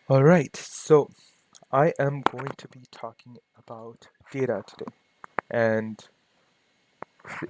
All right, so I am going to be talking about data today, and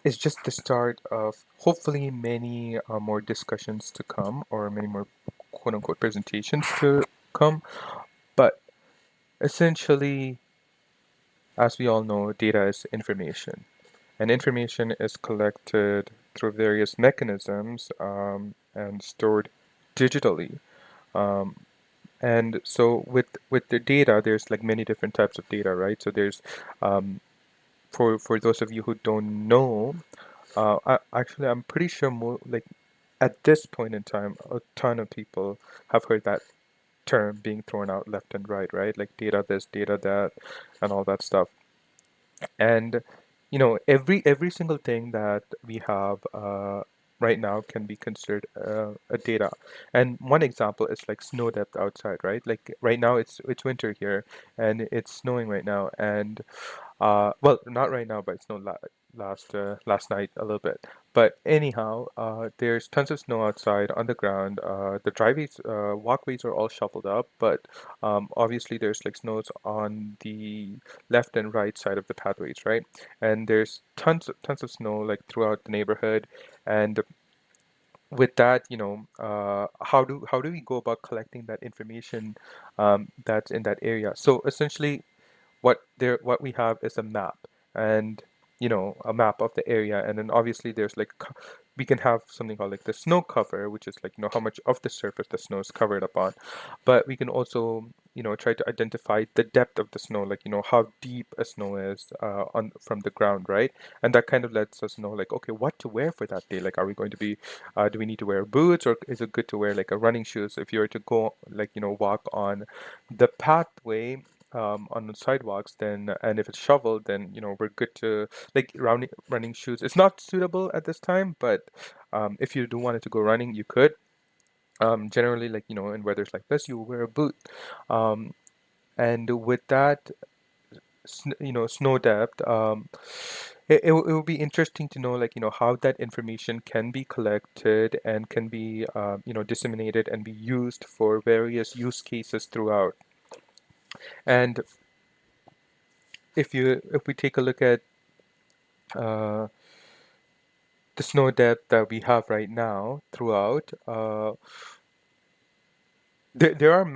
it's just the start of hopefully many more discussions to come, or many more quote unquote presentations to come. But essentially, as we all know, data is information, and information is collected through various mechanisms and stored digitally. Um, And so with the data, there's like many different types of data, right? So there's um, for those of you who don't know, actually I'm pretty sure like at this point in time, a ton of people have heard that term being thrown out left and right? Like data this, data that, and all that stuff. And every single thing that we have right now can be considered a data. And one example is like snow depth outside, right? Like right now it's winter here and it's snowing right now, and well, not right now, but it snowed last night a little bit. But anyhow, there's tons of snow outside on the ground. The driveways, walkways are all shoveled up, but obviously there's like snows on the left and right side of the pathways, right? And there's tons of snow like throughout the neighborhood. And with that, how do we go about collecting that information that's in that area? So essentially, what we have is a map, and a map of the area, and then obviously there's like we can have something called like the snow cover, which is like how much of the surface the snow is covered upon. But we can also try to identify the depth of the snow, like how deep a snow is on from the ground, right? And that kind of lets us know like, okay, what to wear for that day. Like, are we going to be do we need to wear boots, or is it good to wear like a running shoes if you were to go like walk on the pathway on the sidewalks, then, and if it's shoveled, then we're good to like running shoes. It's not suitable at this time, but if you do wanted to go running, you could. Generally, like in weathers like this, you will wear a boot. Um, and with that, snow depth, it will be interesting to know like how that information can be collected and can be disseminated and be used for various use cases throughout. And if we take a look at uh, the snow depth that we have right now throughout, there are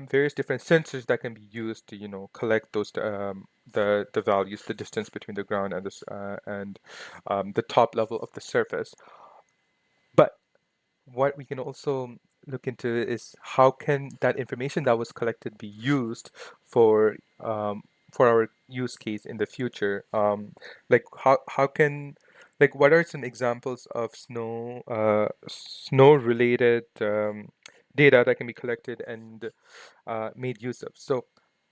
various different sensors that can be used to collect those the values, the distance between the ground and the top level of the surface. But what we can also look into is how can that information that was collected be used for for our use case in the future. Like how can, like, what are some examples of snow related data that can be collected and made use of? So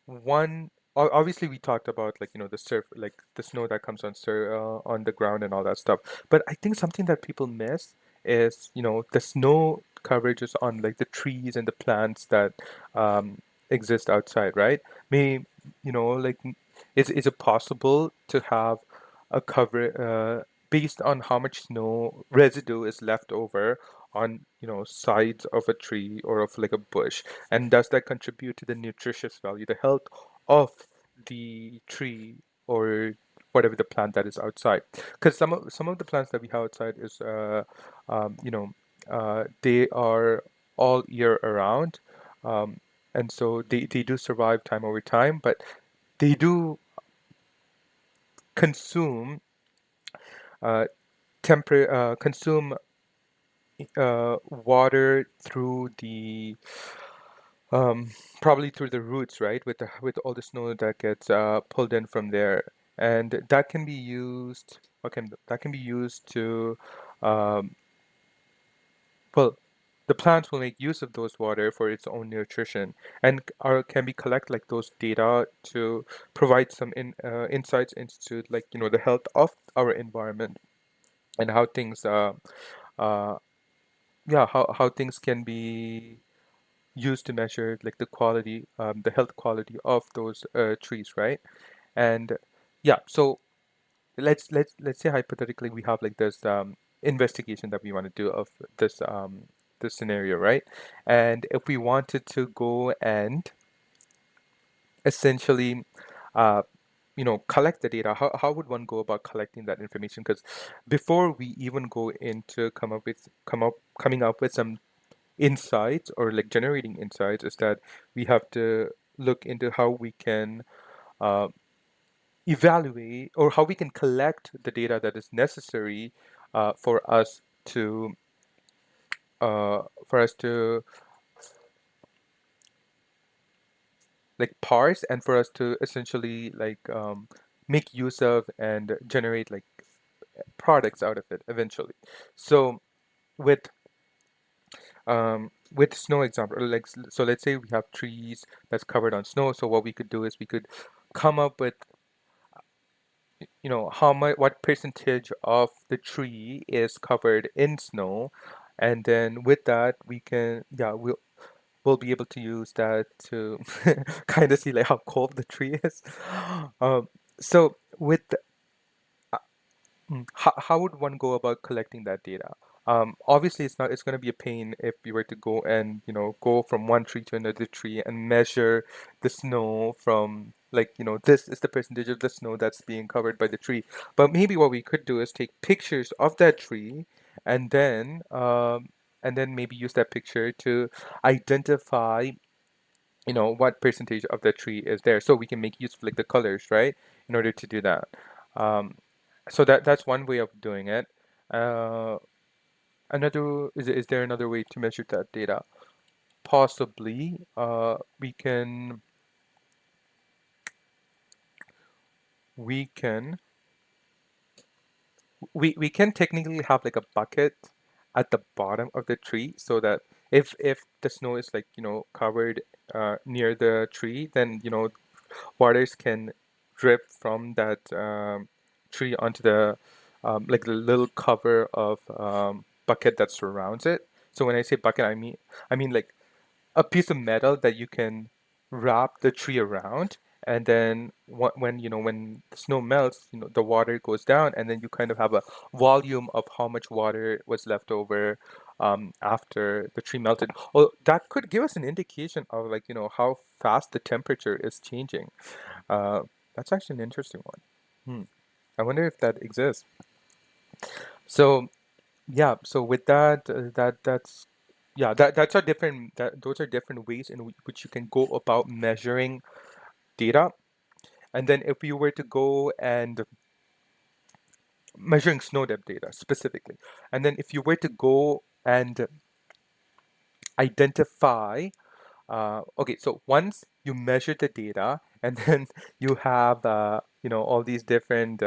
one, obviously we talked about like the surf, like the snow that comes on the ground and all that stuff. But I think something that people miss is the snow coverages on like the trees and the plants that exist outside, right? May like is it possible to have a cover based on how much snow residue is left over on sides of a tree or of like a bush, and does that contribute to the nutritious value, the health of the tree or whatever the plant that is outside? Because some of the plants that we have outside is they are all year around, um, and so they do survive time over time, but they do consume consume water through the probably through the roots, right? With all the snow that gets pulled in from there, and that can be used. Okay, that can be used to um, well, the plants will make use of those water for its own nutrition, and can be collect like those data to provide some insights into like the health of our environment, and how things uh yeah how things can be used to measure like the quality, the health quality of those trees, right? And yeah, so let's say hypothetically we have like this investigation that we want to do of this the scenario, right? And if we wanted to go and essentially, uh, collect the data, how would one go about collecting that information? Because before we even go into coming up with some insights or like generating insights, is that we have to look into how we can uh, evaluate or how we can collect the data that is necessary for us to uh, for us to like parse and for us to essentially like make use of and generate like products out of it eventually. So with snow example, like so let's say we have trees that's covered on snow. So what we could do is we could come up with how much what percentage of the tree is covered in snow, and then with that we can we'll be able to use that to kind of see like how cold the tree is. um, so with how would one go about collecting that data? Obviously, it's going to be a pain if you were to go and go from one tree to another tree and measure the snow from like this is the percentage of the snow that's being covered by the tree. But maybe what we could do is take pictures of that tree and then maybe use that picture to identify what percentage of the tree is there, so we can make use of like the colors, right, in order to do that. um, so that's one way of doing it. uh, Another is there another way to measure that data? Possibly we can we can technically have like a bucket at the bottom of the tree, so that if the snow is like covered near the tree, then waters can drip from that tree onto the like the little cover of bucket that surrounds it. So when I say bucket, I mean like a piece of metal that you can wrap the tree around, and then when the snow melts, the water goes down, and then you kind of have a volume of how much water was left over after the tree melted. Well, that could give us an indication of like how fast the temperature is changing. uh, that's actually an interesting one. I wonder if that exists. So yeah, so with that, that's yeah, that's a different that those are different ways in which you can go about measuring data. And then if you were to go and measuring snow depth data specifically, and then if you were to go and identify, okay, so once you measure the data, and then you have all these different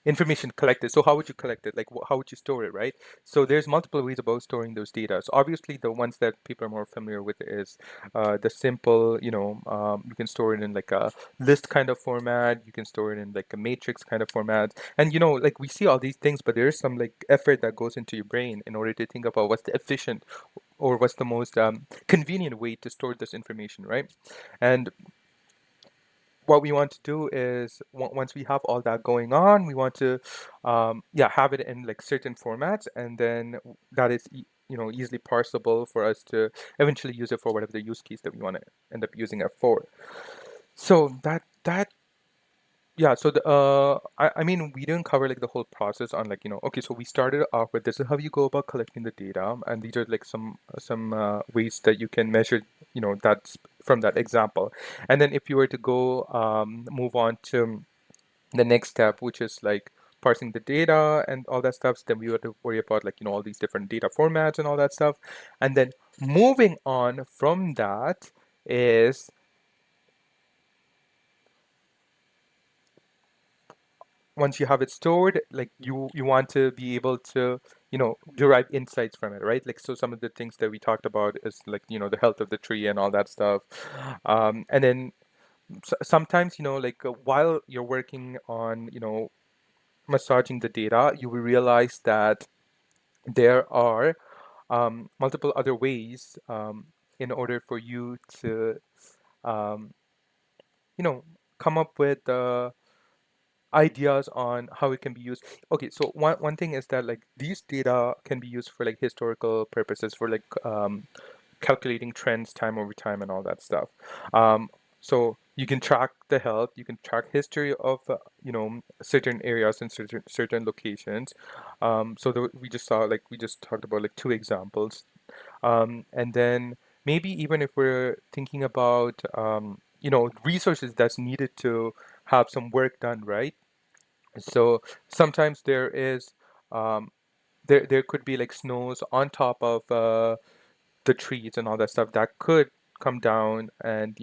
information collected. So how would you collect it? Like, how would you store it, right? So there's multiple ways about storing those data. So obviously, the ones that people are more familiar with is the simple, you can store it in like a list kind of format. You can store it in like a matrix kind of format. And like we see all these things, but there's some like effort that goes into your brain in order to think about what's the efficient or what's the most convenient way to store this information, right? And what we want to do is once we have all that going on, we want to have it in like certain formats, and then that is easily parsable for us to eventually use it for whatever the use case that we want to end up using it for. So that yeah, so I mean, we didn't cover like the whole process on like, okay, so we started off with this is how you go about collecting the data, and these are like some ways that you can measure, that's from that example. And then if you were to go move on to the next step, which is like parsing the data and all that stuff, then we were to worry about like, all these different data formats and all that stuff. And then moving on from that is once you have it stored, like you want to be able to derive insights from it, right? Like, so some of the things that we talked about is like the health of the tree and all that stuff. And then sometimes like while you're working on massaging the data, you will realize that there are multiple other ways in order for you to um, you know come up with ideas on how it can be used. Okay, so one thing is that like these data can be used for like historical purposes for like calculating trends time over time and all that stuff. So you can track the health, you can track history of certain areas and certain locations. We just saw like we just talked about like two examples, and then maybe even if we're thinking about resources that's needed to have some work done, right? So sometimes um, there could be like snows on top of the trees and all that stuff that could come down and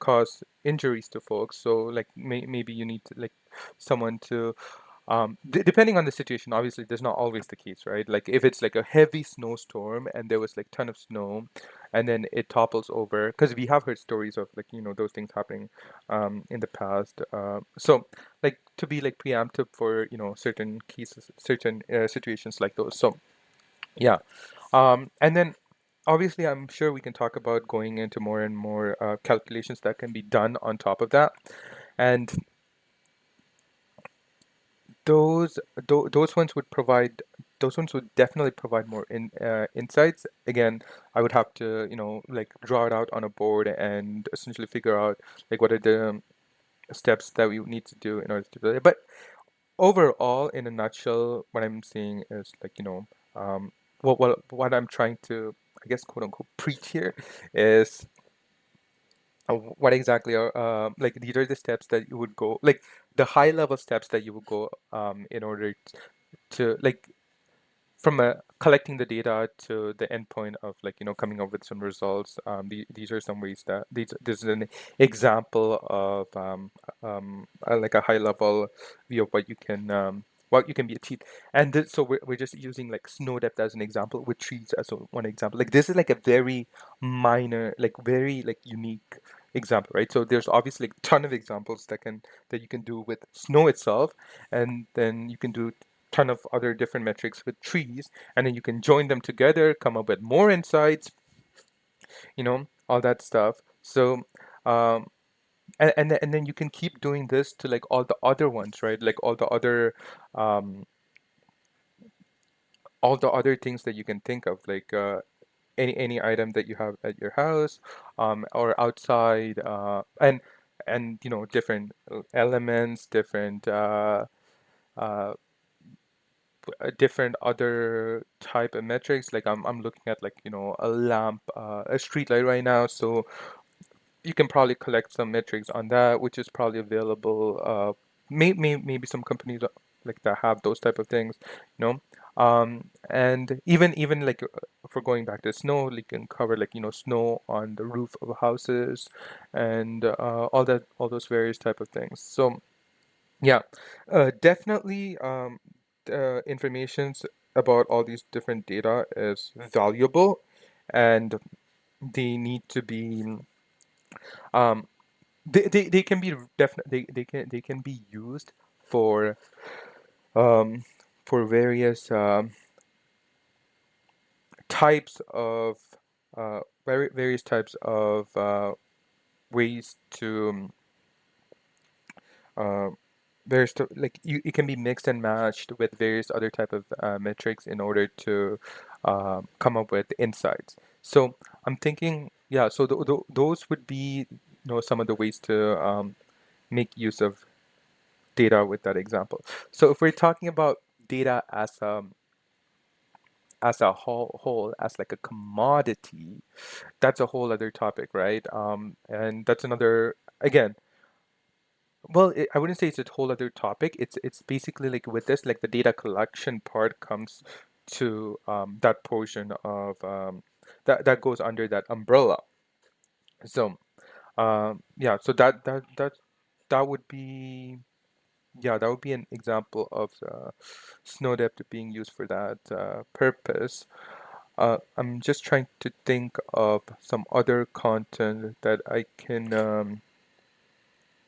cause injuries to folks. So like maybe you need to, like someone to depending on the situation. Obviously there's not always the case, right? Like if it's like a heavy snowstorm and there was like ton of snow and then it topples over, because we have heard stories of like those things happening in the past. So like to be like preemptive for certain cases, certain situations like those. So yeah. And then obviously, I'm sure we can talk about going into more and more calculations that can be done on top of that. And those those ones would provide those ones would definitely provide more insights. Again, I would have to, like draw it out on a board and essentially figure out like what are the steps that we would need to do in order to do it. But overall, in a nutshell, what I'm seeing is like, what I'm trying to, I guess, quote unquote, preach here is what exactly are like these are the steps that you would go, like the high level steps that you would go in order to like from collecting the data to the endpoint of like coming up with some results. These are some ways that this is an example of like a high level view of what you can be achieved. And so we're just using like snow depth as an example with trees as one example. Like this is like a very minor, like very like unique example, right? So there's obviously a ton of examples that you can do with snow itself, and then you can do ton of other different metrics with trees, and then you can join them together, come up with more insights, all that stuff. So um and then you can keep doing this to like all the other ones, right? Like um all the other things that you can think of, like any item that you have at your house, or outside, and different elements, uh different other type of metrics. Like I'm looking at like a lamp, a street light right now, so you can probably collect some metrics on that, which is probably available. Maybe some companies like that have those type of things, and even like for going back to snow, you can cover like snow on the roof of houses, and all those various type of things. So yeah, definitely. Informations about all these different data is valuable, and they need to be. Um, they can be definitely they can be used for um, for various types of various types of ways to uh, like it can be mixed and matched with various other type of metrics in order to come up with insights. So I'm thinking, yeah, so those would be some of the ways to make use of data with that example. So if we're talking about data as a whole, as like a commodity, that's a whole other topic, right? And that's another, again, well, I wouldn't say it's a whole other topic. It's basically like with this, like the data collection part comes to that portion of that goes under that umbrella. So yeah, so that would be, yeah, that would be an example of snow depth being used for that purpose. I'm just trying to think of some other content that I can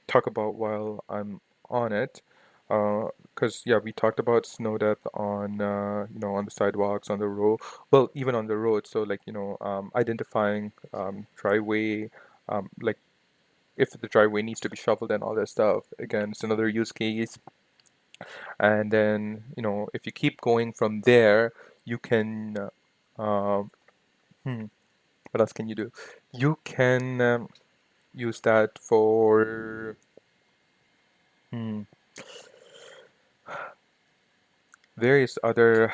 talk about while I'm on it. Because yeah, we talked about snow depth on on the sidewalks, on the road, well, even on the road. So like identifying driveway, like if the driveway needs to be shoveled and all that stuff. Again, it's another use case. And then, if you keep going from there, you can, um, hmm, what else can you do? You can use that for hmm, various other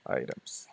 items.